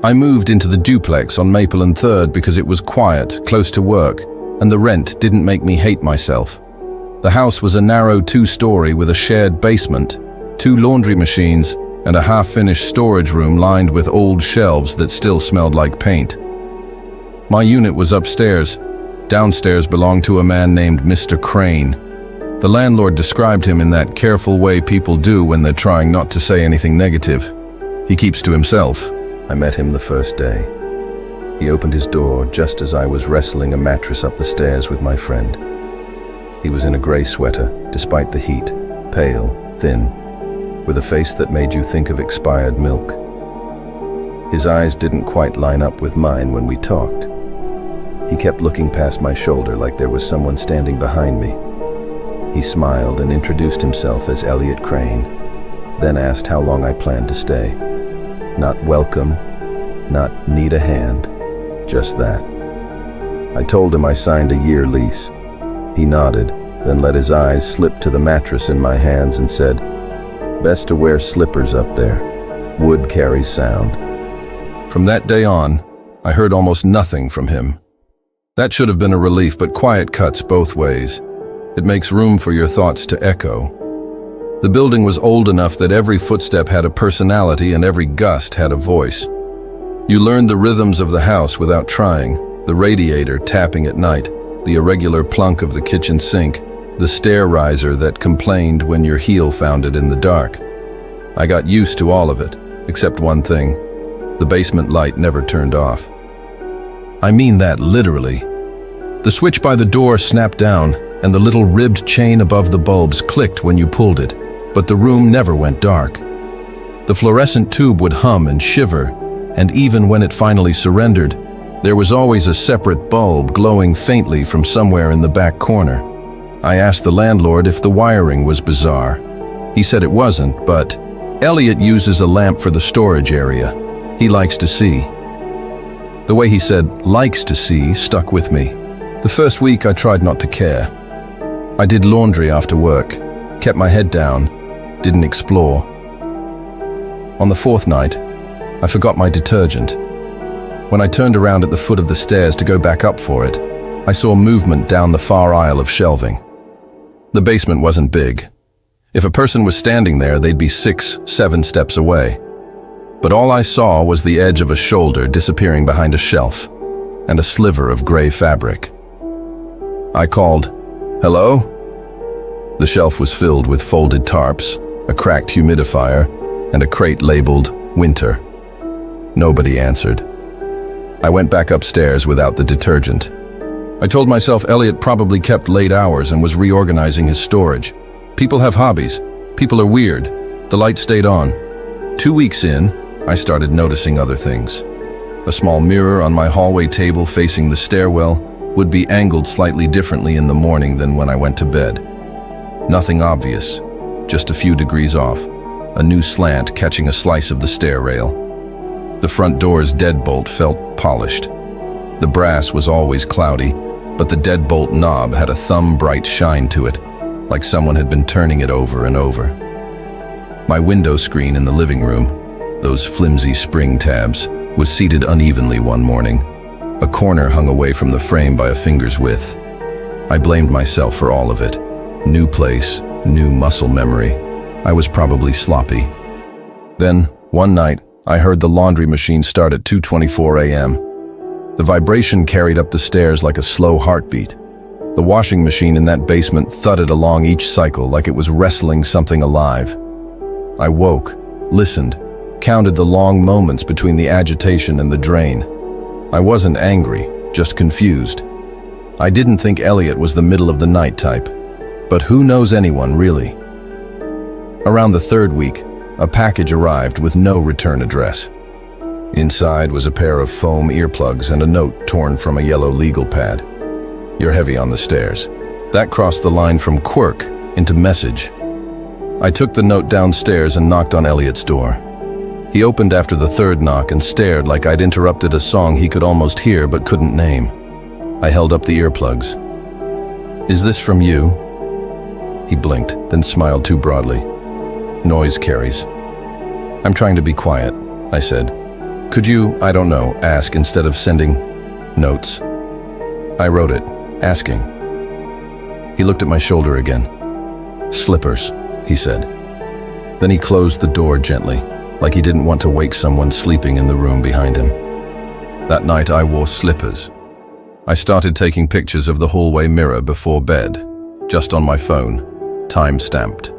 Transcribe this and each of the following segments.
I moved into the duplex on Maple and 3rd because it was quiet, close to work, and the rent didn't make me hate myself. The house was a narrow 2-story with a shared basement, 2 laundry machines, and a half-finished storage room lined with old shelves that still smelled like paint. My unit was upstairs. Downstairs belonged to a man named Mr. Crane. The landlord described him in that careful way people do when they're trying not to say anything negative. He keeps to himself. I met him the first day. He opened his door just as I was wrestling a mattress up the stairs with my friend. He was in a gray sweater, despite the heat, pale, thin, with a face that made you think of expired milk. His eyes didn't quite line up with mine when we talked. He kept looking past my shoulder like there was someone standing behind me. He smiled and introduced himself as Elliot Crane, then asked how long I planned to stay. Not welcome, not need a hand, just that. I told him I signed a year lease. He nodded, then let his eyes slip to the mattress in my hands and said, "Best to wear slippers up there. Wood carries sound." From that day on, I heard almost nothing from him. That should have been a relief, but quiet cuts both ways. It makes room for your thoughts to echo. The building was old enough that every footstep had a personality and every gust had a voice. You learned the rhythms of the house without trying, the radiator tapping at night, the irregular plunk of the kitchen sink, the stair riser that complained when your heel found it in the dark. I got used to all of it, except one thing. The basement light never turned off. I mean that literally. The switch by the door snapped down, and the little ribbed chain above the bulbs clicked when you pulled it, but the room never went dark. The fluorescent tube would hum and shiver, and even when it finally surrendered, there was always a separate bulb glowing faintly from somewhere in the back corner. I asked the landlord if the wiring was bizarre. He said it wasn't, but Elliot uses a lamp for the storage area. He likes to see. The way he said "likes to see" stuck with me. The first week I tried not to care. I did laundry after work, kept my head down, didn't explore. On the 4th night, I forgot my detergent. When I turned around at the foot of the stairs to go back up for it, I saw movement down the far aisle of shelving. The basement wasn't big. If a person was standing there, they'd be 6, 7 steps away. But all I saw was the edge of a shoulder disappearing behind a shelf, and a sliver of gray fabric. I called, "Hello?" The shelf was filled with folded tarps, a cracked humidifier, and a crate labeled "Winter." Nobody answered. I went back upstairs without the detergent. I told myself Elliot probably kept late hours and was reorganizing his storage. People have hobbies. People are weird. The light stayed on. 2 weeks in, I started noticing other things. A small mirror on my hallway table facing the stairwell would be angled slightly differently in the morning than when I went to bed. Nothing obvious, just a few degrees off, a new slant catching a slice of the stair rail. The front door's deadbolt felt polished. The brass was always cloudy, but the deadbolt knob had a thumb-bright shine to it, like someone had been turning it over and over. My window screen in the living room, those flimsy spring tabs, was seated unevenly one morning. A corner hung away from the frame by a finger's width. I blamed myself for all of it. New place, new muscle memory. I was probably sloppy. Then, one night, I heard the laundry machine start at 2:24 a.m. The vibration carried up the stairs like a slow heartbeat. The washing machine in that basement thudded along each cycle like it was wrestling something alive. I woke, listened, counted the long moments between the agitation and the drain. I wasn't angry, just confused. I didn't think Elliot was the middle of the night type, but who knows anyone really? Around the 3rd week, a package arrived with no return address. Inside was a pair of foam earplugs and a note torn from a yellow legal pad. "You're heavy on the stairs." That crossed the line from quirk into message. I took the note downstairs and knocked on Elliot's door. He opened after the 3rd knock and stared like I'd interrupted a song he could almost hear but couldn't name. I held up the earplugs. "Is this from you?" He blinked, then smiled too broadly. "Noise carries." "I'm trying to be quiet," I said. Could you, I don't know, ask instead of sending notes? I wrote it, asking. He looked at my shoulder again. Slippers, he said. Then he closed the door gently, like he didn't want to wake someone sleeping in the room behind him. That night I wore slippers. I started taking pictures of the hallway mirror before bed, just on my phone, time-stamped.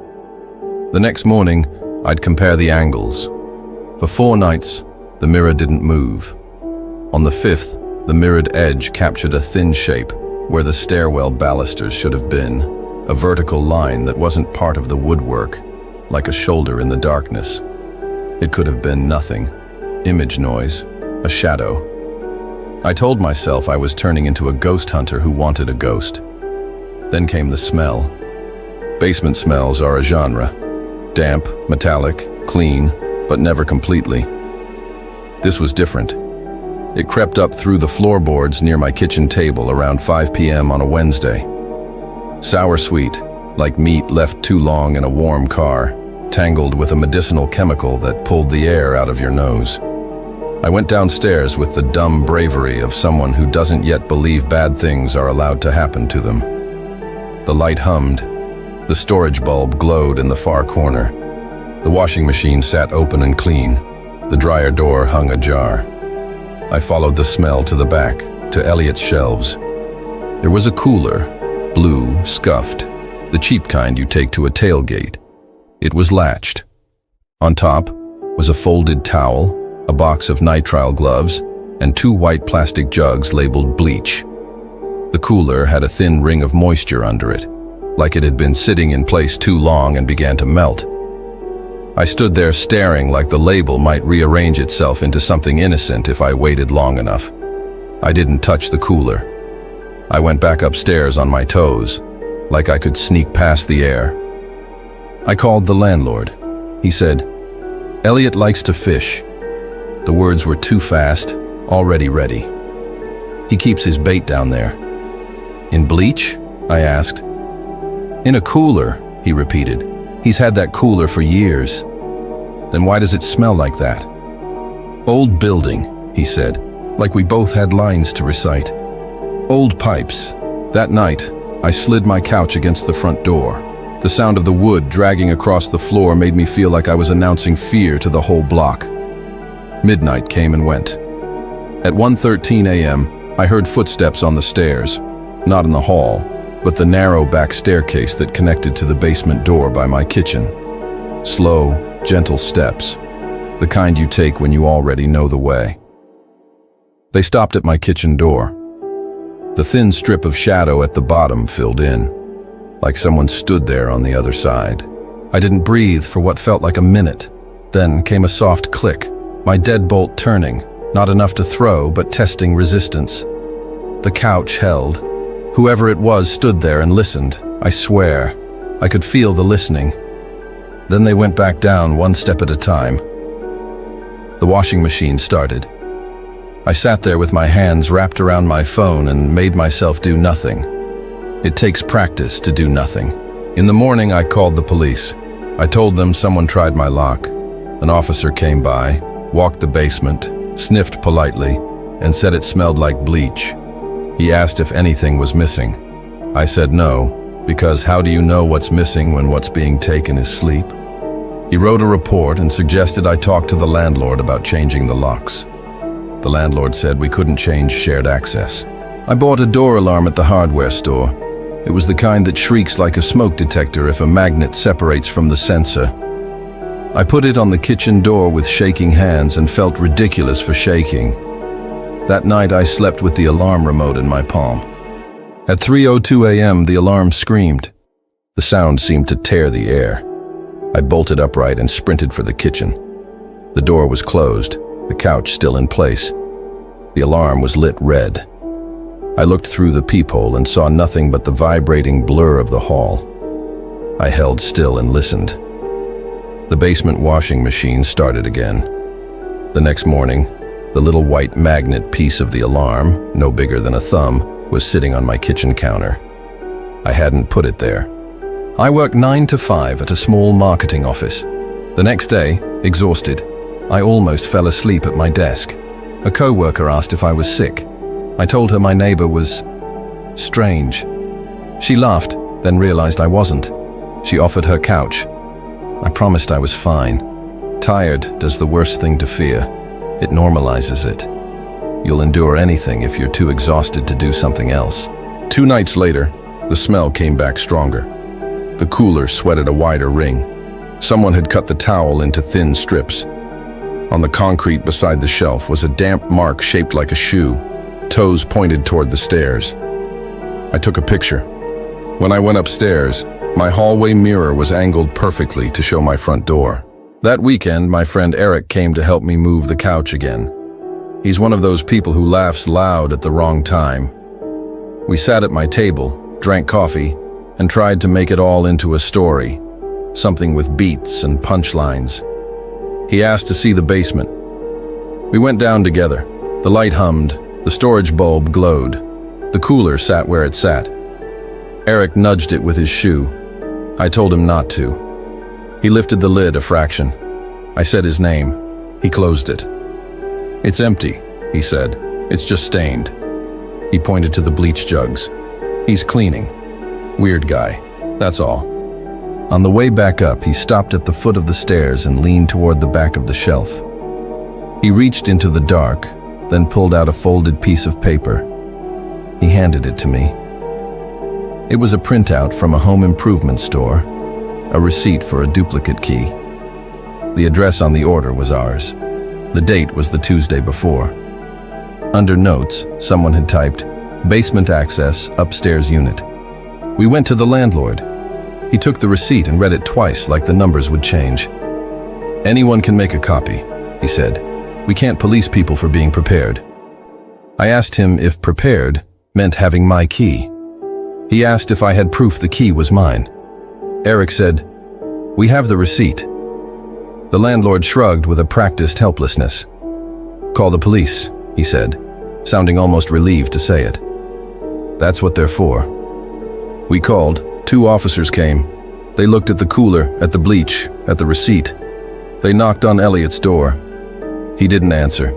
The next morning, I'd compare the angles. For 4 nights, the mirror didn't move. On the 5th, the mirrored edge captured a thin shape where the stairwell balusters should have been, a vertical line that wasn't part of the woodwork, like a shoulder in the darkness. It could have been nothing. Image noise, a shadow. I told myself I was turning into a ghost hunter who wanted a ghost. Then came the smell. Basement smells are a genre. Damp, metallic, clean, but never completely. This was different. It crept up through the floorboards near my kitchen table around 5 p.m. on a Wednesday. Sour sweet, like meat left too long in a warm car, tangled with a medicinal chemical that pulled the air out of your nose. I went downstairs with the dumb bravery of someone who doesn't yet believe bad things are allowed to happen to them. The light hummed. The storage bulb glowed in the far corner. The washing machine sat open and clean. The dryer door hung ajar. I followed the smell to the back, to Elliot's shelves. There was a cooler, blue, scuffed, the cheap kind you take to a tailgate. It was latched. On top was a folded towel, a box of nitrile gloves, and 2 white plastic jugs labeled bleach. The cooler had a thin ring of moisture under it, like it had been sitting in place too long and began to melt. I stood there staring like the label might rearrange itself into something innocent if I waited long enough. I didn't touch the cooler. I went back upstairs on my toes, like I could sneak past the air. I called the landlord. He said, "Elliot likes to fish." The words were too fast, already ready. "He keeps his bait down there." "In bleach?" I asked. "In a cooler," he repeated. "He's had that cooler for years." "Then why does it smell like that?" "Old building," he said, like we both had lines to recite. "Old pipes." That night, I slid my couch against the front door. The sound of the wood dragging across the floor made me feel like I was announcing fear to the whole block. Midnight came and went. At 1:13 a.m., I heard footsteps on the stairs, not in the hall, but the narrow back staircase that connected to the basement door by my kitchen. Slow, gentle steps, the kind you take when you already know the way. They stopped at my kitchen door. The thin strip of shadow at the bottom filled in, like someone stood there on the other side. I didn't breathe for what felt like a minute. Then came a soft click, my deadbolt turning, not enough to throw, but testing resistance. The couch held. Whoever it was stood there and listened. I swear, I could feel the listening. Then they went back down 1 step at a time. The washing machine started. I sat there with my hands wrapped around my phone and made myself do nothing. It takes practice to do nothing. In the morning, I called the police. I told them someone tried my lock. An officer came by, walked the basement, sniffed politely, and said it smelled like bleach. He asked if anything was missing. I said no, because how do you know what's missing when what's being taken is sleep? He wrote a report and suggested I talk to the landlord about changing the locks. The landlord said we couldn't change shared access. I bought a door alarm at the hardware store. It was the kind that shrieks like a smoke detector if a magnet separates from the sensor. I put it on the kitchen door with shaking hands and felt ridiculous for shaking. That night I slept with the alarm remote in my palm. At 3:02 a.m. the alarm screamed. The sound seemed to tear the air. I bolted upright and sprinted for the kitchen. The door was closed, the couch still in place. The alarm was lit red. I looked through the peephole and saw nothing but the vibrating blur of the hall. I held still and listened. The basement washing machine started again. The next morning, the little white magnet piece of the alarm, no bigger than a thumb, was sitting on my kitchen counter. I hadn't put it there. I worked 9 to 5 at a small marketing office. The next day, exhausted, I almost fell asleep at my desk. A co-worker asked if I was sick. I told her my neighbor was strange. She laughed, then realized I wasn't. She offered her couch. I promised I was fine. Tired does the worst thing to fear. It normalizes it. You'll endure anything if you're too exhausted to do something else. 2 nights later, the smell came back stronger. The cooler sweated a wider ring. Someone had cut the towel into thin strips. On the concrete beside the shelf was a damp mark shaped like a shoe. Toes pointed toward the stairs. I took a picture. When I went upstairs, my hallway mirror was angled perfectly to show my front door. That weekend, my friend Eric came to help me move the couch again. He's one of those people who laughs loud at the wrong time. We sat at my table, drank coffee, and tried to make it all into a story, something with beats and punchlines. He asked to see the basement. We went down together. The light hummed, the storage bulb glowed. The cooler sat where it sat. Eric nudged it with his shoe. I told him not to. He lifted the lid a fraction. I said his name. He closed it. "It's empty," he said. "It's just stained." He pointed to the bleach jugs. "He's cleaning. Weird guy. That's all." On the way back up, he stopped at the foot of the stairs and leaned toward the back of the shelf. He reached into the dark, then pulled out a folded piece of paper. He handed it to me. It was a printout from a home improvement store, a receipt for a duplicate key. The address on the order was ours. The date was the Tuesday before. Under notes, someone had typed, "Basement access, upstairs unit." We went to the landlord. He took the receipt and read it twice like the numbers would change. "Anyone can make a copy," he said. "We can't police people for being prepared." I asked him if prepared meant having my key. He asked if I had proof the key was mine. Eric said, "We have the receipt." The landlord shrugged with a practiced helplessness. "Call the police," he said, sounding almost relieved to say it. "That's what they're for." We called. 2 officers came. They looked at the cooler, at the bleach, at the receipt. They knocked on Elliot's door. He didn't answer.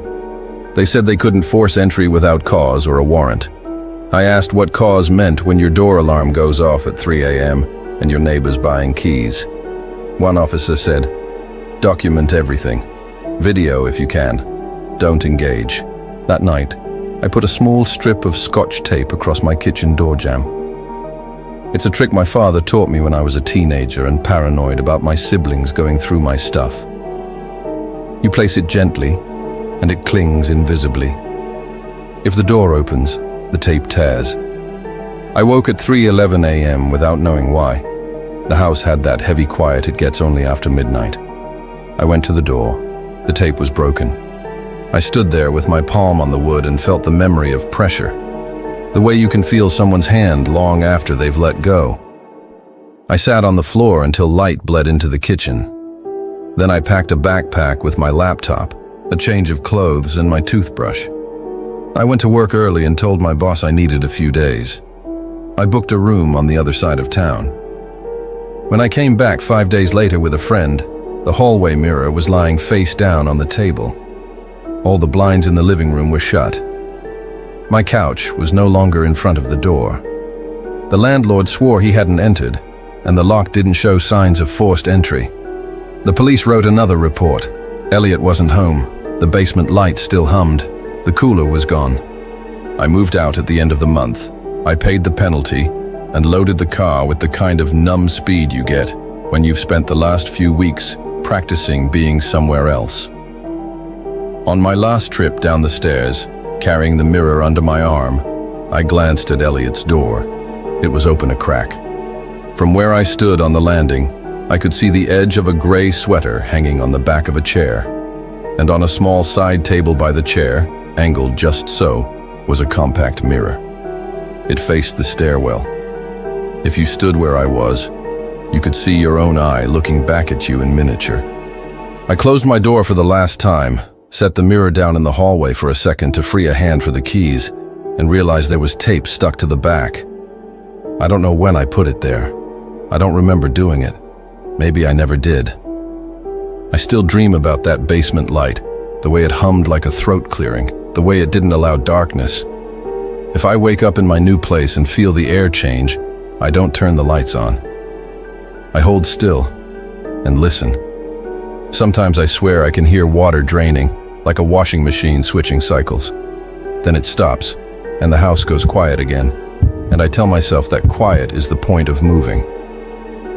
They said they couldn't force entry without cause or a warrant. I asked what cause meant when your door alarm goes off at 3 a.m. and your neighbor's buying keys. One officer said, "Document everything. Video if you can. Don't engage." That night, I put a small strip of Scotch tape across my kitchen door jamb. It's a trick my father taught me when I was a teenager and paranoid about my siblings going through my stuff. You place it gently, and it clings invisibly. If the door opens, the tape tears. I woke at 3:11 a.m. without knowing why. The house had that heavy quiet it gets only after midnight. I went to the door. The tape was broken. I stood there with my palm on the wood and felt the memory of pressure. The way you can feel someone's hand long after they've let go. I sat on the floor until light bled into the kitchen. Then I packed a backpack with my laptop, a change of clothes, and my toothbrush. I went to work early and told my boss I needed a few days. I booked a room on the other side of town. When I came back 5 days later with a friend, the hallway mirror was lying face down on the table. All the blinds in the living room were shut. My couch was no longer in front of the door. The landlord swore he hadn't entered, and the lock didn't show signs of forced entry. The police wrote another report. Elliot wasn't home. The basement light still hummed. The cooler was gone. I moved out at the end of the month. I paid the penalty and loaded the car with the kind of numb speed you get when you've spent the last few weeks practicing being somewhere else. On my last trip down the stairs, carrying the mirror under my arm, I glanced at Elliot's door. It was open a crack. From where I stood on the landing, I could see the edge of a gray sweater hanging on the back of a chair. And on a small side table by the chair, angled just so, was a compact mirror. It faced the stairwell. If you stood where I was, you could see your own eye looking back at you in miniature. I closed my door for the last time, set the mirror down in the hallway for a second to free a hand for the keys, and realized there was tape stuck to the back. I don't know when I put it there. I don't remember doing it. Maybe I never did. I still dream about that basement light, the way it hummed like a throat clearing, the way it didn't allow darkness. If I wake up in my new place and feel the air change, I don't turn the lights on. I hold still and listen. Sometimes I swear I can hear water draining, like a washing machine switching cycles. Then it stops, and the house goes quiet again, and I tell myself that quiet is the point of moving.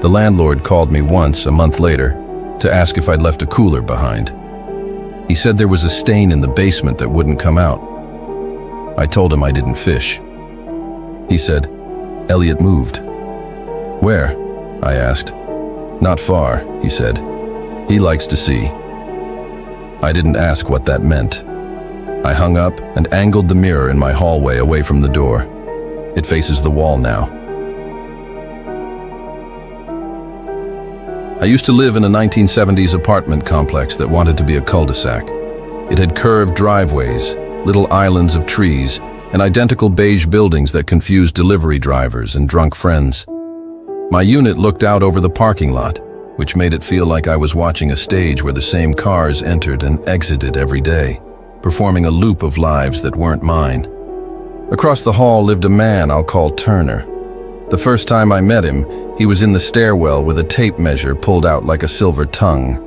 The landlord called me once, a month later, to ask if I'd left a cooler behind. He said there was a stain in the basement that wouldn't come out. I told him I didn't fish. He said, "Elliot moved." "Where?" I asked. "Not far," he said. "He likes to see." I didn't ask what that meant. I hung up and angled the mirror in my hallway away from the door. It faces the wall now. I used to live in a 1970s apartment complex that wanted to be a cul-de-sac. It had curved driveways, little islands of trees, and identical beige buildings that confused delivery drivers and drunk friends. My unit looked out over the parking lot, which made it feel like I was watching a stage where the same cars entered and exited every day, performing a loop of lives that weren't mine. Across the hall lived a man I'll call Turner. The first time I met him, he was in the stairwell with a tape measure pulled out like a silver tongue.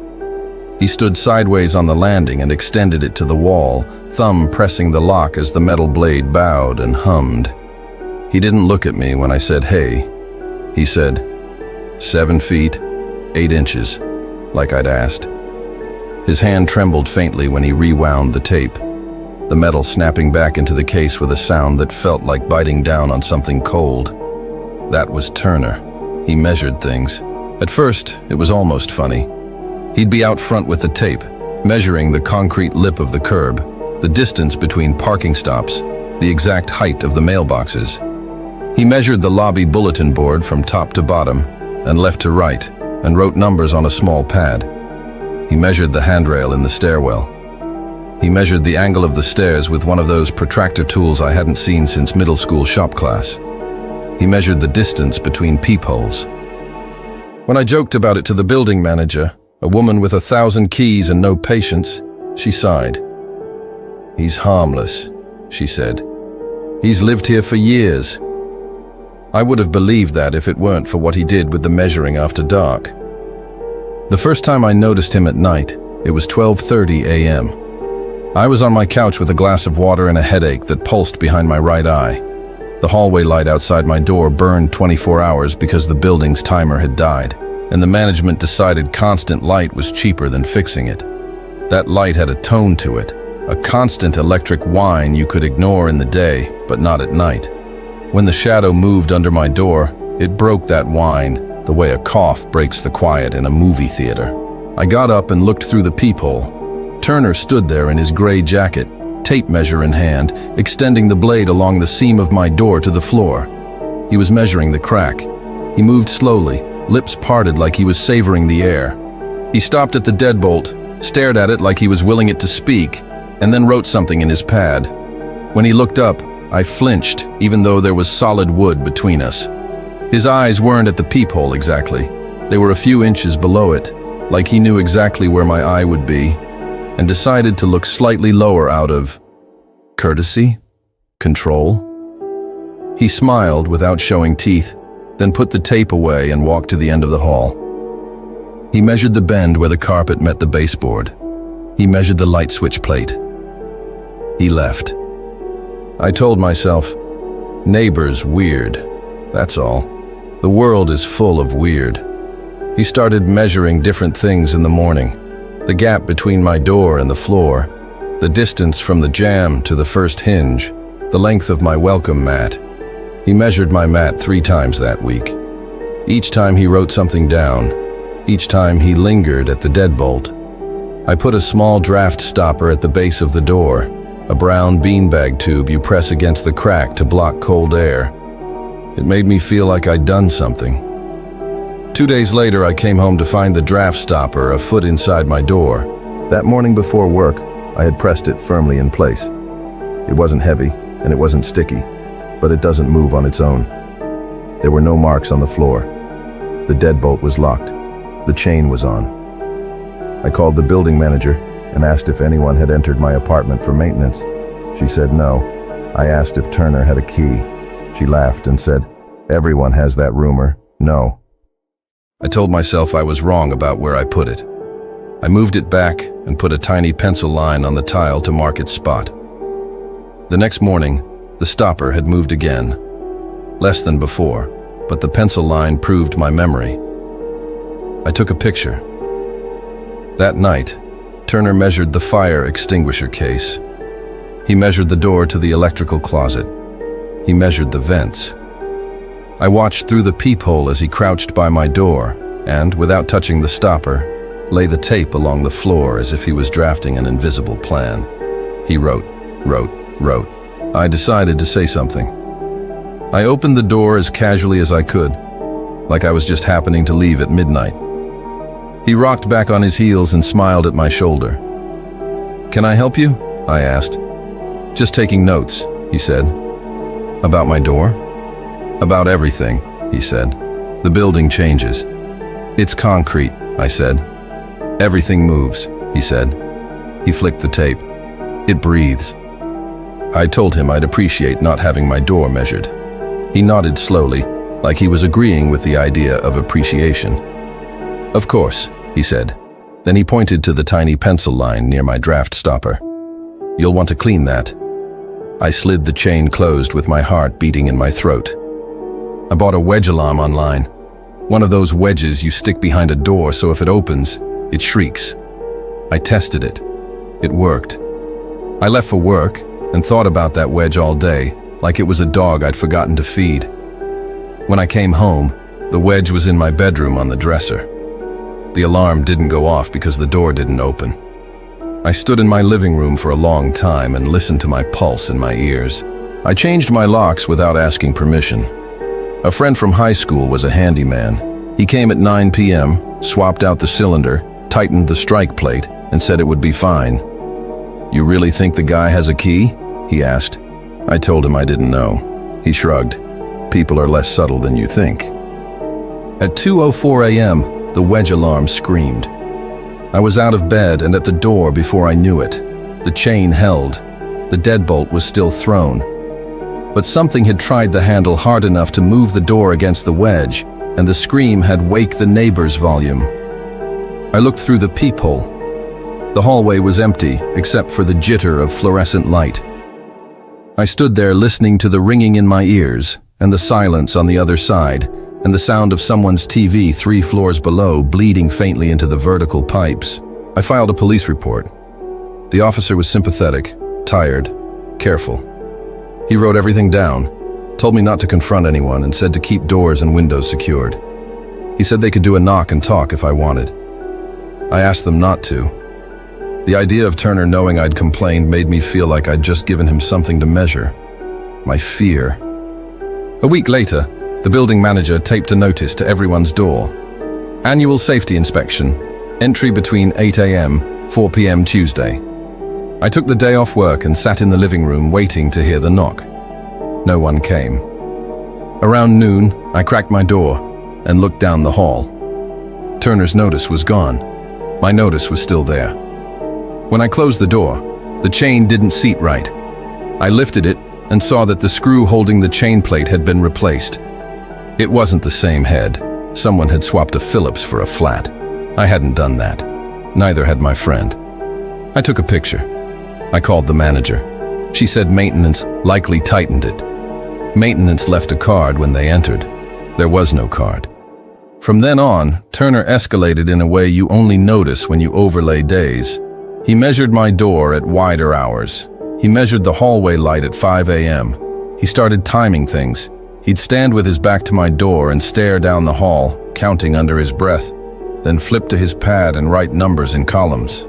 He stood sideways on the landing and extended it to the wall, thumb pressing the lock as the metal blade bowed and hummed. He didn't look at me when I said, "Hey." He said, 7 feet, 8 inches, like I'd asked. His hand trembled faintly when he rewound the tape, the metal snapping back into the case with a sound that felt like biting down on something cold. That was Turner. He measured things. At first, it was almost funny. He'd be out front with the tape, measuring the concrete lip of the curb, the distance between parking stops, the exact height of the mailboxes. He measured the lobby bulletin board from top to bottom, and left to right, and wrote numbers on a small pad. He measured the handrail in the stairwell. He measured the angle of the stairs with one of those protractor tools I hadn't seen since middle school shop class. He measured the distance between peepholes. When I joked about it to the building manager, a woman with 1,000 keys and no patience, she sighed. "He's harmless," she said. "He's lived here for years." I would have believed that if it weren't for what he did with the measuring after dark. The first time I noticed him at night, it was 12:30 a.m. I was on my couch with a glass of water and a headache that pulsed behind my right eye. The hallway light outside my door burned 24 hours because the building's timer had died, and the management decided constant light was cheaper than fixing it. That light had a tone to it, a constant electric whine you could ignore in the day, but not at night. When the shadow moved under my door, it broke that whine, the way a cough breaks the quiet in a movie theater. I got up and looked through the peephole. Turner stood there in his gray jacket, tape measure in hand, extending the blade along the seam of my door to the floor. He was measuring the crack. He moved slowly, lips parted like he was savoring the air. He stopped at the deadbolt, stared at it like he was willing it to speak, and then wrote something in his pad. When he looked up, I flinched, even though there was solid wood between us. His eyes weren't at the peephole exactly. They were a few inches below it, like he knew exactly where my eye would be, and decided to look slightly lower out of courtesy? Control? He smiled without showing teeth, then put the tape away and walked to the end of the hall. He measured the bend where the carpet met the baseboard. He measured the light switch plate. He left. I told myself, neighbors weird, that's all. The world is full of weird. He started measuring different things in the morning. The gap between my door and the floor, the distance from the jamb to the first hinge, the length of my welcome mat. He measured my mat 3 times that week. Each time he wrote something down. Each time he lingered at the deadbolt. I put a small draft stopper at the base of the door, a brown beanbag tube you press against the crack to block cold air. It made me feel like I'd done something. 2 days later, I came home to find the draft stopper a foot inside my door. That morning before work, I had pressed it firmly in place. It wasn't heavy, and it wasn't sticky, but it doesn't move on its own. There were no marks on the floor. The deadbolt was locked. The chain was on. I called the building manager and asked if anyone had entered my apartment for maintenance. She said no. I asked if Turner had a key. She laughed and said, "Everyone has that rumor. No." I told myself I was wrong about where I put it. I moved it back and put a tiny pencil line on the tile to mark its spot. The next morning, the stopper had moved again. Less than before, but the pencil line proved my memory. I took a picture. That night, Turner measured the fire extinguisher case. He measured the door to the electrical closet. He measured the vents. I watched through the peephole as he crouched by my door and, without touching the stopper, lay the tape along the floor as if he was drafting an invisible plan. He wrote. I decided to say something. I opened the door as casually as I could, like I was just happening to leave at midnight. He rocked back on his heels and smiled at my shoulder. "Can I help you?" I asked. "Just taking notes," he said. "About my door?" "About everything," he said. "The building changes." "It's concrete," I said. "Everything moves," he said. He flicked the tape. "It breathes." I told him I'd appreciate not having my door measured. He nodded slowly, like he was agreeing with the idea of appreciation. "Of course," he said. Then he pointed to the tiny pencil line near my draft stopper. "You'll want to clean that." I slid the chain closed with my heart beating in my throat. I bought a wedge alarm online. One of those wedges you stick behind a door so if it opens, it shrieks. I tested it. It worked. I left for work and thought about that wedge all day, like it was a dog I'd forgotten to feed. When I came home, the wedge was in my bedroom on the dresser. The alarm didn't go off because the door didn't open. I stood in my living room for a long time and listened to my pulse in my ears. I changed my locks without asking permission. A friend from high school was a handyman. He came at 9 p.m., swapped out the cylinder, tightened the strike plate, and said it would be fine. "You really think the guy has a key?" he asked. I told him I didn't know. He shrugged. "People are less subtle than you think." At 2:04 a.m., the wedge alarm screamed. I was out of bed and at the door before I knew it. The chain held. The deadbolt was still thrown. But something had tried the handle hard enough to move the door against the wedge, and the scream had waked the neighbor's volume. I looked through the peephole. The hallway was empty, except for the jitter of fluorescent light. I stood there listening to the ringing in my ears, and the silence on the other side, and the sound of someone's TV 3 floors below bleeding faintly into the vertical pipes. I filed a police report. The officer was sympathetic, tired, careful. He wrote everything down, told me not to confront anyone, and said to keep doors and windows secured. He said they could do a knock and talk if I wanted. I asked them not to. The idea of Turner knowing I'd complained made me feel like I'd just given him something to measure. My fear. A week later, the building manager taped a notice to everyone's door. Annual safety inspection. Entry between 8 a.m., 4 p.m. Tuesday. I took the day off work and sat in the living room waiting to hear the knock. No one came. Around noon, I cracked my door and looked down the hall. Turner's notice was gone. My notice was still there. When I closed the door, the chain didn't seat right. I lifted it and saw that the screw holding the chain plate had been replaced. It wasn't the same head. Someone had swapped a Phillips for a flat. I hadn't done that. Neither had my friend. I took a picture. I called the manager. She said maintenance likely tightened it. Maintenance left a card when they entered. There was no card. From then on, Turner escalated in a way you only notice when you overlay days. He measured my door at wider hours. He measured the hallway light at 5 a.m. He started timing things. He'd stand with his back to my door and stare down the hall, counting under his breath, then flip to his pad and write numbers in columns.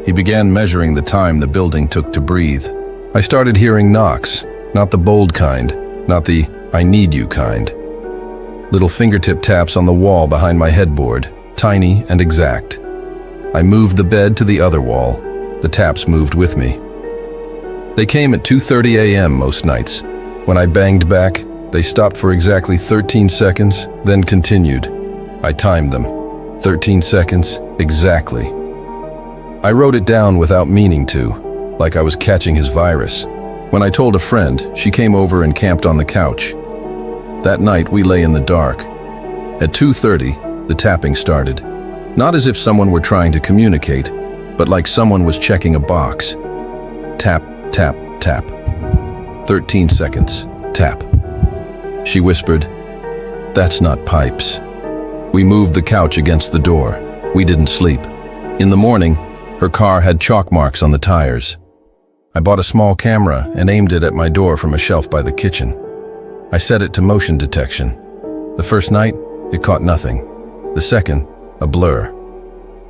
He began measuring the time the building took to breathe. I started hearing knocks, not the bold kind, not the "I need you" kind. Little fingertip taps on the wall behind my headboard, tiny and exact. I moved the bed to the other wall. The taps moved with me. They came at 2:30 a.m. most nights. When I banged back, they stopped for exactly 13 seconds, then continued. I timed them. 13 seconds, exactly. I wrote it down without meaning to, like I was catching his virus. When I told a friend, she came over and camped on the couch. That night, we lay in the dark. At 2:30, the tapping started. Not as if someone were trying to communicate, but like someone was checking a box. Tap, tap, tap. 13 seconds. Tap. She whispered, "That's not pipes." We moved the couch against the door. We didn't sleep. In the morning, her car had chalk marks on the tires. I bought a small camera and aimed it at my door from a shelf by the kitchen. I set it to motion detection. The first night, it caught nothing. The second, a blur.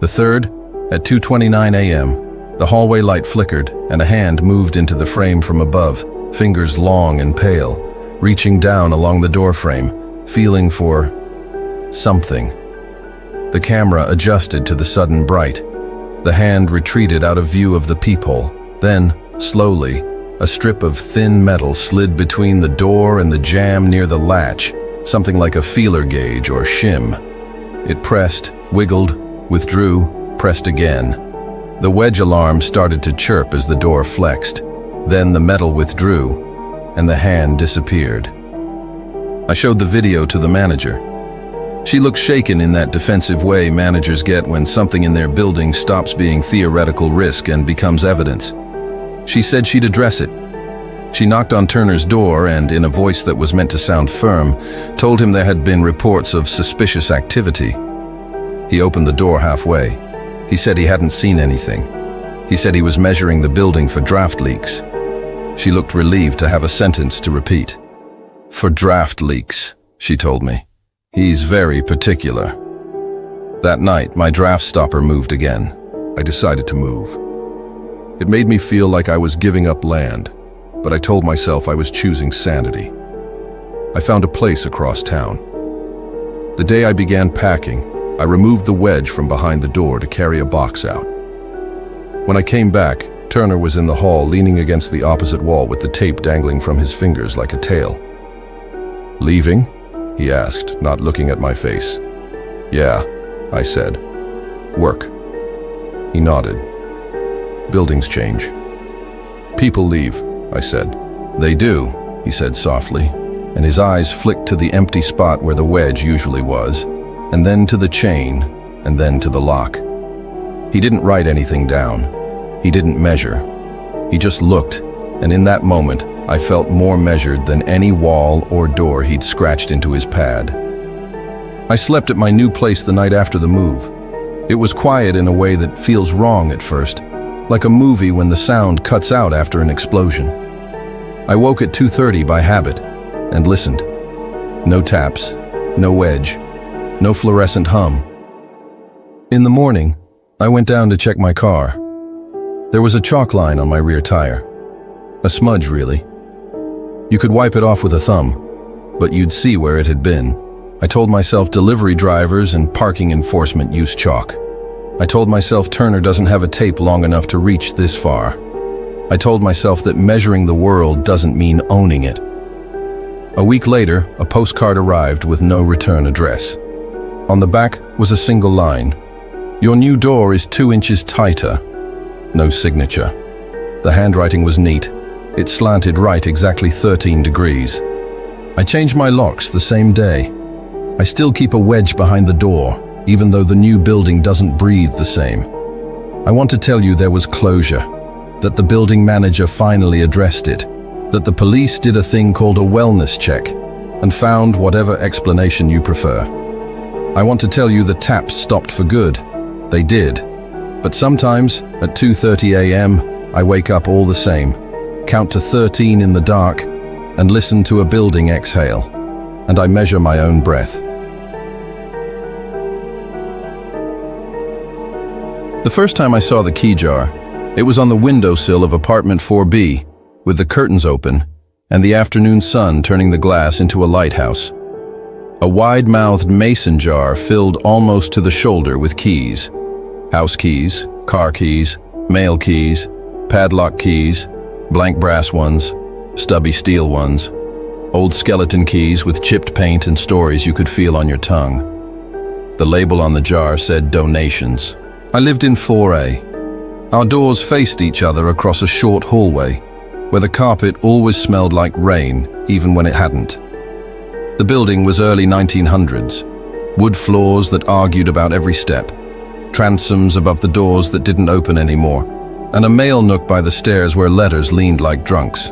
The third, at 2:29 a.m., the hallway light flickered and a hand moved into the frame from above, fingers long and pale, reaching down along the door frame, feeling for something. The camera adjusted to the sudden bright. The hand retreated out of view of the peephole. Then, slowly, a strip of thin metal slid between the door and the jamb near the latch, something like a feeler gauge or shim. It pressed, wiggled, withdrew, pressed again. The wedge alarm started to chirp as the door flexed. Then the metal withdrew, and the hand disappeared. I showed the video to the manager. She looked shaken in that defensive way managers get when something in their building stops being theoretical risk and becomes evidence. She said she'd address it. She knocked on Turner's door and, in a voice that was meant to sound firm, told him there had been reports of suspicious activity. He opened the door halfway. He said he hadn't seen anything. He said he was measuring the building for draft leaks. She looked relieved to have a sentence to repeat. "For draft leaks," she told me. "He's very particular." That night, my draft stopper moved again. I decided to move. It made me feel like I was giving up land, but I told myself I was choosing sanity. I found a place across town. The day I began packing, I removed the wedge from behind the door to carry a box out. When I came back, Turner was in the hall leaning against the opposite wall with the tape dangling from his fingers like a tail. "Leaving?" he asked, not looking at my face. "Yeah," I said. "Work?" He nodded. "Buildings change. People leave," I said. "They do," he said softly, and his eyes flicked to the empty spot where the wedge usually was, and then to the chain, and then to the lock. He didn't write anything down. He didn't measure. He just looked, and in that moment, I felt more measured than any wall or door he'd scratched into his pad. I slept at my new place the night after the move. It was quiet in a way that feels wrong at first, like a movie when the sound cuts out after an explosion. I woke at 2:30 by habit and listened. No taps, no wedge, no fluorescent hum. In the morning, I went down to check my car. There was a chalk line on my rear tire. A smudge, really. You could wipe it off with a thumb, but you'd see where it had been. I told myself delivery drivers and parking enforcement use chalk. I told myself Turner doesn't have a tape long enough to reach this far. I told myself that measuring the world doesn't mean owning it. A week later, a postcard arrived with no return address. On the back was a single line. "Your new door is 2 inches tighter." No signature. The handwriting was neat. It slanted right exactly 13 degrees. I changed my locks the same day. I still keep a wedge behind the door, even though the new building doesn't breathe the same. I want to tell you there was closure, that the building manager finally addressed it, that the police did a thing called a wellness check and found whatever explanation you prefer. I want to tell you the taps stopped for good. They did. But sometimes, at 2:30 a.m., I wake up all the same, count to 13 in the dark, and listen to a building exhale, and I measure my own breath. The first time I saw the key jar, it was on the windowsill of apartment 4B, with the curtains open, and the afternoon sun turning the glass into a lighthouse. A wide-mouthed mason jar filled almost to the shoulder with keys. House keys, car keys, mail keys, padlock keys, blank brass ones, stubby steel ones, old skeleton keys with chipped paint and stories you could feel on your tongue. The label on the jar said donations. I lived in 4A. Our doors faced each other across a short hallway, where the carpet always smelled like rain, even when it hadn't. The building was early 1900s, wood floors that argued about every step, transoms above the doors that didn't open anymore, and a mail nook by the stairs where letters leaned like drunks.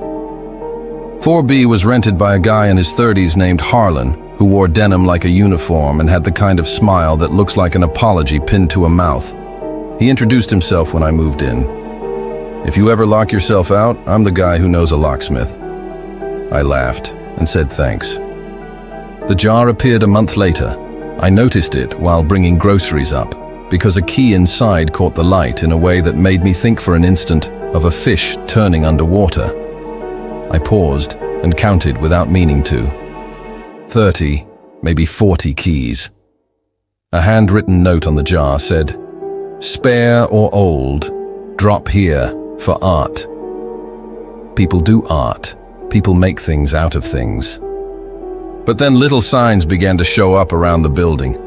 4B was rented by a guy in his 30s named Harlan, who wore denim like a uniform and had the kind of smile that looks like an apology pinned to a mouth. He introduced himself when I moved in. "If you ever lock yourself out, I'm the guy who knows a locksmith." I laughed and said thanks. The jar appeared a month later. I noticed it while bringing groceries up, because a key inside caught the light in a way that made me think for an instant of a fish turning underwater. I paused and counted without meaning to. 30, maybe 40 keys. A handwritten note on the jar said, "Spare or old, drop here for art." People do art. People make things out of things. But then little signs began to show up around the building,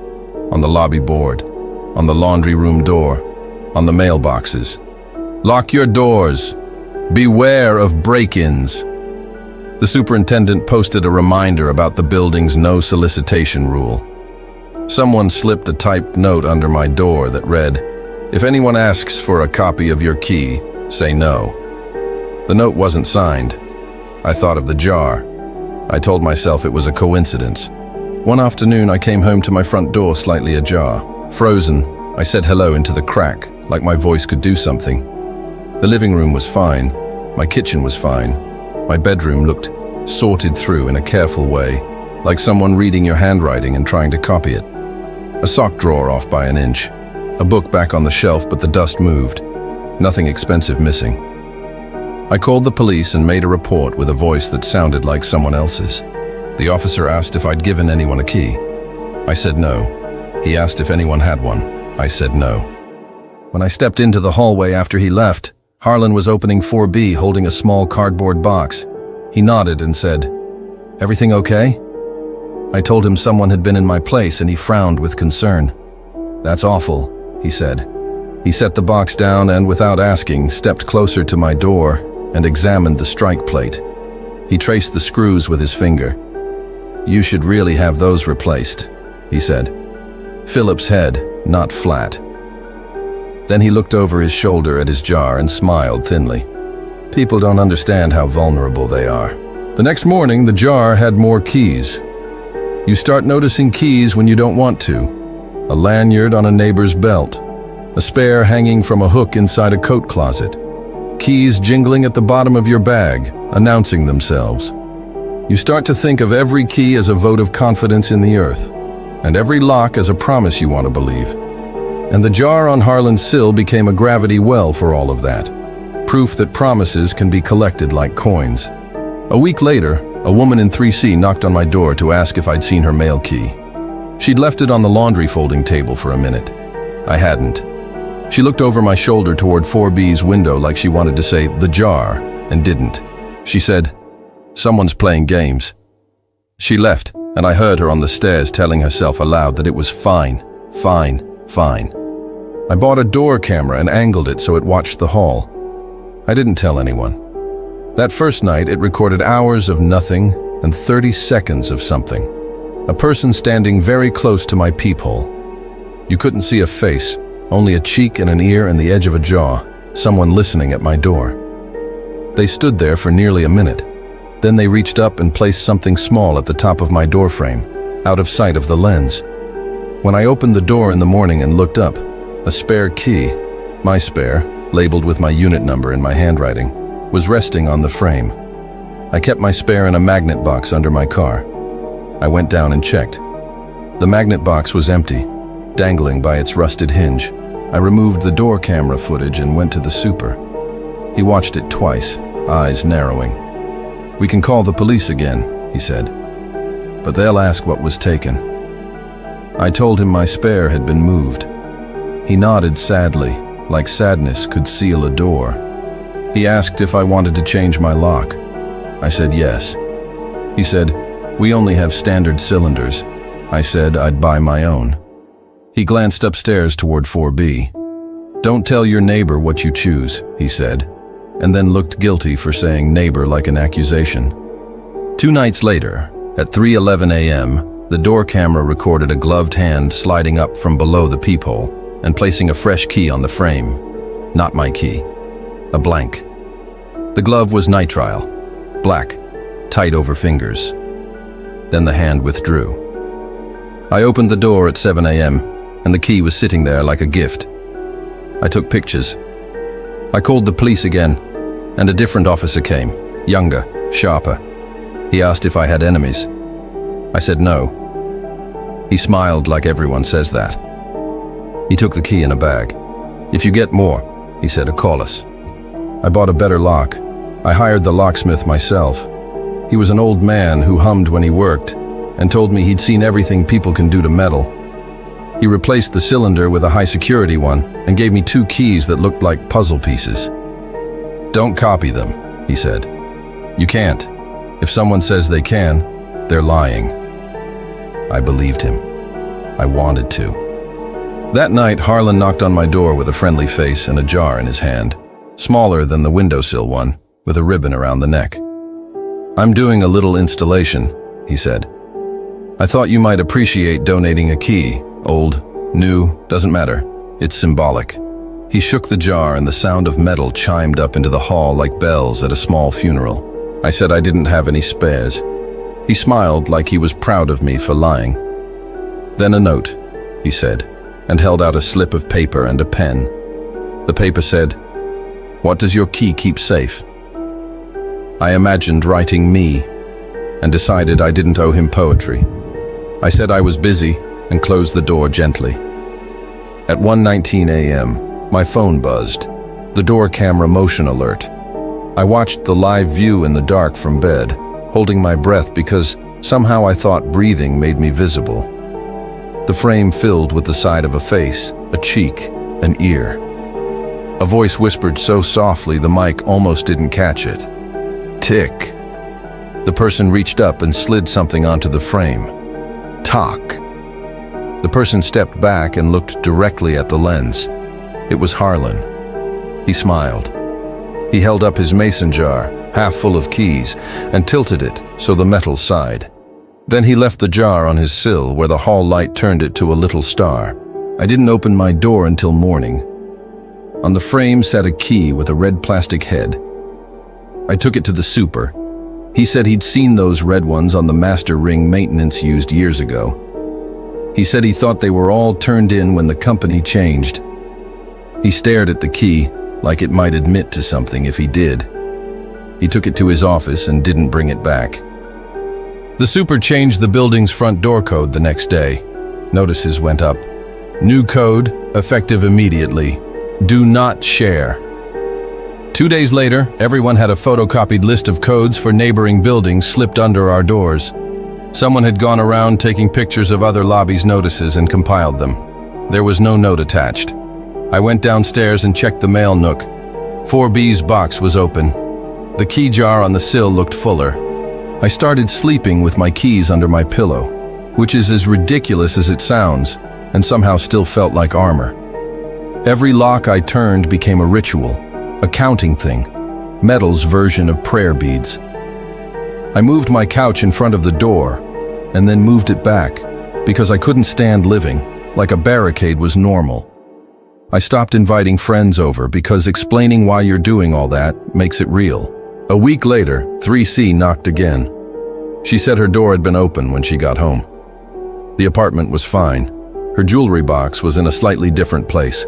on the lobby board, on the laundry room door, on the mailboxes. "Lock your doors. Beware of break-ins." The superintendent posted a reminder about the building's no solicitation rule. Someone slipped a typed note under my door that read, "If anyone asks for a copy of your key, say no." The note wasn't signed. I thought of the jar. I told myself it was a coincidence. One afternoon, I came home to my front door slightly ajar. Frozen, I said hello into the crack, like my voice could do something. The living room was fine. My kitchen was fine. My bedroom looked sorted through in a careful way, like someone reading your handwriting and trying to copy it. A sock drawer off by an inch. A book back on the shelf, but the dust moved. Nothing expensive missing. I called the police and made a report with a voice that sounded like someone else's. The officer asked if I'd given anyone a key. I said no. He asked if anyone had one. I said no. When I stepped into the hallway after he left, Harlan was opening 4B holding a small cardboard box. He nodded and said, "Everything okay?" I told him someone had been in my place and he frowned with concern. "That's awful," he said. He set the box down and, without asking, stepped closer to my door and examined the strike plate. He traced the screws with his finger. "You should really have those replaced," he said. Philip's head, not flat. Then he looked over his shoulder at his jar and smiled thinly. People don't understand how vulnerable they are. The next morning, the jar had more keys. You start noticing keys when you don't want to. A lanyard on a neighbor's belt. A spare hanging from a hook inside a coat closet. Keys jingling at the bottom of your bag, announcing themselves. You start to think of every key as a vote of confidence in the earth, and every lock as a promise you want to believe. And the jar on Harlan's sill became a gravity well for all of that. Proof that promises can be collected like coins. A week later, a woman in 3C knocked on my door to ask if I'd seen her mail key. She'd left it on the laundry folding table for a minute. I hadn't. She looked over my shoulder toward 4B's window like she wanted to say, "the jar," and didn't. She said, "Someone's playing games." She left, and I heard her on the stairs telling herself aloud that it was fine, fine, fine. I bought a door camera and angled it so it watched the hall. I didn't tell anyone. That first night, it recorded hours of nothing and 30 seconds of something. A person standing very close to my peephole. You couldn't see a face, only a cheek and an ear and the edge of a jaw, someone listening at my door. They stood there for nearly a minute. Then they reached up and placed something small at the top of my door frame, out of sight of the lens. When I opened the door in the morning and looked up, a spare key, my spare, labeled with my unit number in my handwriting, was resting on the frame. I kept my spare in a magnet box under my car. I went down and checked. The magnet box was empty, dangling by its rusted hinge. I removed the door camera footage and went to the super. He watched it twice, eyes narrowing. "We can call the police again," he said, "but they'll ask what was taken." I told him my spare had been moved. He nodded sadly, like sadness could seal a door. He asked if I wanted to change my lock. I said yes. He said, "We only have standard cylinders." I said I'd buy my own. He glanced upstairs toward 4B. "Don't tell your neighbor what you choose," he said, and then looked guilty for saying neighbor like an accusation. 2 nights later, at 3:11 a.m., the door camera recorded a gloved hand sliding up from below the peephole and placing a fresh key on the frame. Not my key. A blank. The glove was nitrile, black, tight over fingers. Then the hand withdrew. I opened the door at 7 a.m., and the key was sitting there like a gift. I took pictures. I called the police again, and a different officer came, younger, sharper. He asked if I had enemies. I said no. He smiled like everyone says that. He took the key in a bag. "If you get more," he said, "call us." I bought a better lock. I hired the locksmith myself. He was an old man who hummed when he worked and told me he'd seen everything people can do to metal. He replaced the cylinder with a high-security one and gave me 2 keys that looked like puzzle pieces. "Don't copy them," he said. "You can't. If someone says they can, they're lying." I believed him. I wanted to. That night, Harlan knocked on my door with a friendly face and a jar in his hand, smaller than the windowsill one, with a ribbon around the neck. "I'm doing a little installation," he said. "I thought you might appreciate donating a key. Old, new, doesn't matter. It's symbolic." He shook the jar and the sound of metal chimed up into the hall like bells at a small funeral. I said I didn't have any spares. He smiled like he was proud of me for lying. "Then a note," he said, and held out a slip of paper and a pen. The paper said, "What does your key keep safe?" I imagined writing me and decided I didn't owe him poetry. I said I was busy and closed the door gently. At 1:19 a.m., my phone buzzed, the door camera motion alert. I watched the live view in the dark from bed, holding my breath because somehow I thought breathing made me visible. The frame filled with the side of a face, a cheek, an ear. A voice whispered so softly the mic almost didn't catch it. "Tick." The person reached up and slid something onto the frame. "Talk." The person stepped back and looked directly at the lens. It was Harlan. He smiled. He held up his mason jar, half full of keys, and tilted it so the metal sighed. Then he left the jar on his sill where the hall light turned it to a little star. I didn't open my door until morning. On the frame sat a key with a red plastic head. I took it to the super. He said he'd seen those red ones on the master ring maintenance used years ago. He said he thought they were all turned in when the company changed. He stared at the key like it might admit to something if he did. He took it to his office and didn't bring it back. The super changed the building's front door code the next day. Notices went up. New code, effective immediately. Do not share. 2 days later, everyone had a photocopied list of codes for neighboring buildings slipped under our doors. Someone had gone around taking pictures of other lobbies' notices and compiled them. There was no note attached. I went downstairs and checked the mail nook. 4B's box was open. The key jar on the sill looked fuller. I started sleeping with my keys under my pillow, which is as ridiculous as it sounds, and somehow still felt like armor. Every lock I turned became a ritual, a counting thing, metal's version of prayer beads. I moved my couch in front of the door, and then moved it back, because I couldn't stand living, like a barricade was normal. I stopped inviting friends over because explaining why you're doing all that makes it real. A week later, 3C knocked again. She said her door had been open when she got home. The apartment was fine. Her jewelry box was in a slightly different place.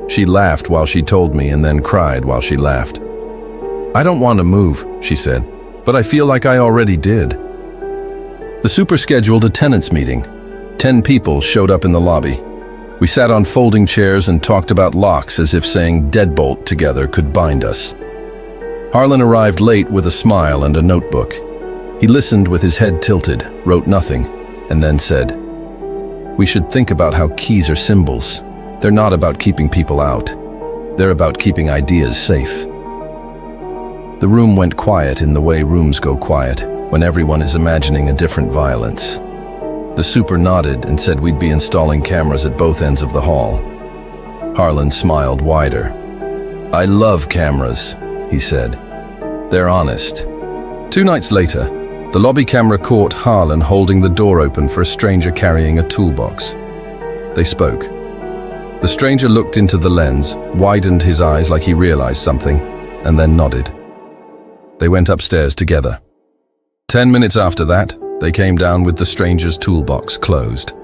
She laughed while she told me and then cried while she laughed. "I don't want to move," she said, "but I feel like I already did." The super scheduled a tenants meeting. 10 people showed up in the lobby. We sat on folding chairs and talked about locks as if saying deadbolt together could bind us. Harlan arrived late with a smile and a notebook. He listened with his head tilted, wrote nothing, and then said, "We should think about how keys are symbols. They're not about keeping people out. They're about keeping ideas safe." The room went quiet in the way rooms go quiet when everyone is imagining a different violence. The super nodded and said we'd be installing cameras at both ends of the hall. Harlan smiled wider. "I love cameras," he said. "They're honest." 2 nights later, the lobby camera caught Harlan holding the door open for a stranger carrying a toolbox. They spoke. The stranger looked into the lens, widened his eyes like he realized something, and then nodded. They went upstairs together. 10 minutes after that, they came down with the stranger's toolbox closed.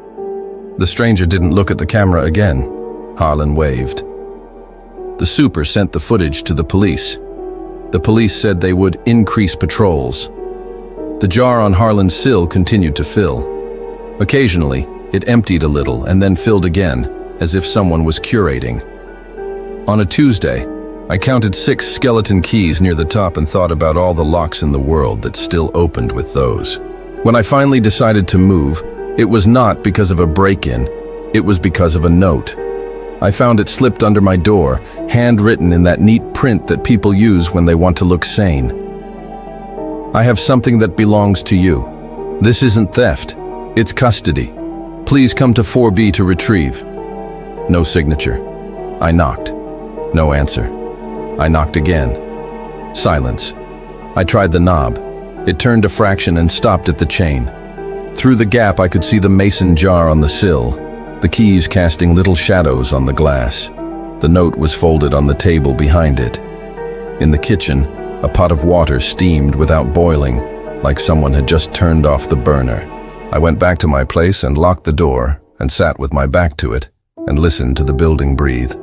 The stranger didn't look at the camera again. Harlan waved. The super sent the footage to the police. The police said they would increase patrols. The jar on Harlan's sill continued to fill. Occasionally, it emptied a little and then filled again, as if someone was curating. On a Tuesday, I counted 6 skeleton keys near the top and thought about all the locks in the world that still opened with those. When I finally decided to move, it was not because of a break-in, it was because of a note. I found it slipped under my door, handwritten in that neat print that people use when they want to look sane. "I have something that belongs to you. This isn't theft, it's custody. Please come to 4B to retrieve." No signature. I knocked. No answer. I knocked again. Silence. I tried the knob. It turned a fraction and stopped at the chain. Through the gap I could see the mason jar on the sill, the keys casting little shadows on the glass. The note was folded on the table behind it. In the kitchen, a pot of water steamed without boiling, like someone had just turned off the burner. I went back to my place and locked the door and sat with my back to it and listened to the building breathe.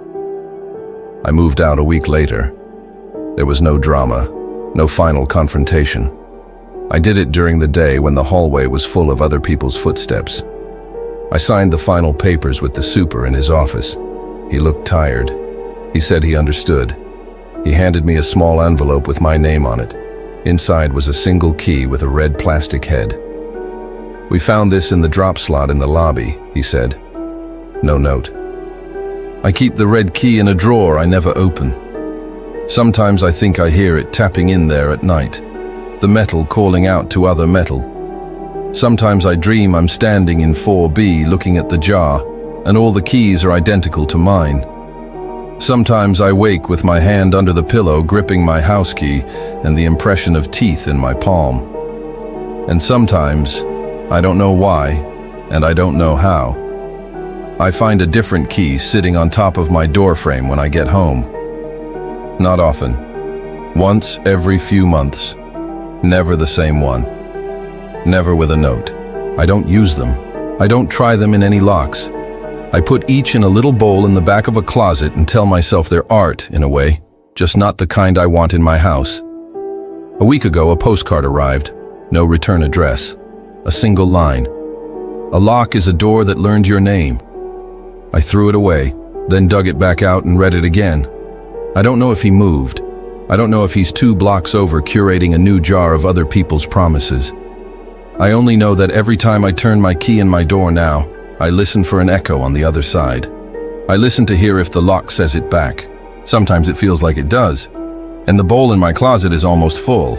I moved out a week later. There was no drama, no final confrontation. I did it during the day when the hallway was full of other people's footsteps. I signed the final papers with the super in his office. He looked tired. He said he understood. He handed me a small envelope with my name on it. Inside was a single key with a red plastic head. "We found this in the drop slot in the lobby," he said. No note. "I keep the red key in a drawer I never open. Sometimes I think I hear it tapping in there at night, the metal calling out to other metal. Sometimes I dream I'm standing in 4B looking at the jar, and all the keys are identical to mine. Sometimes I wake with my hand under the pillow gripping my house key and the impression of teeth in my palm. And sometimes, I don't know why, and I don't know how, I find a different key sitting on top of my doorframe when I get home. Not often. Once every few months. Never the same one. Never with a note. I don't use them. I don't try them in any locks. I put each in a little bowl in the back of a closet and tell myself they're art, in a way, just not the kind I want in my house. A week ago, a postcard arrived. No return address. A single line. "A lock is a door that learned your name." I threw it away, then dug it back out and read it again. I don't know if he moved. I don't know if he's 2 blocks over curating a new jar of other people's promises. I only know that every time I turn my key in my door now, I listen for an echo on the other side. I listen to hear if the lock says it back. Sometimes it feels like it does. And the bowl in my closet is almost full.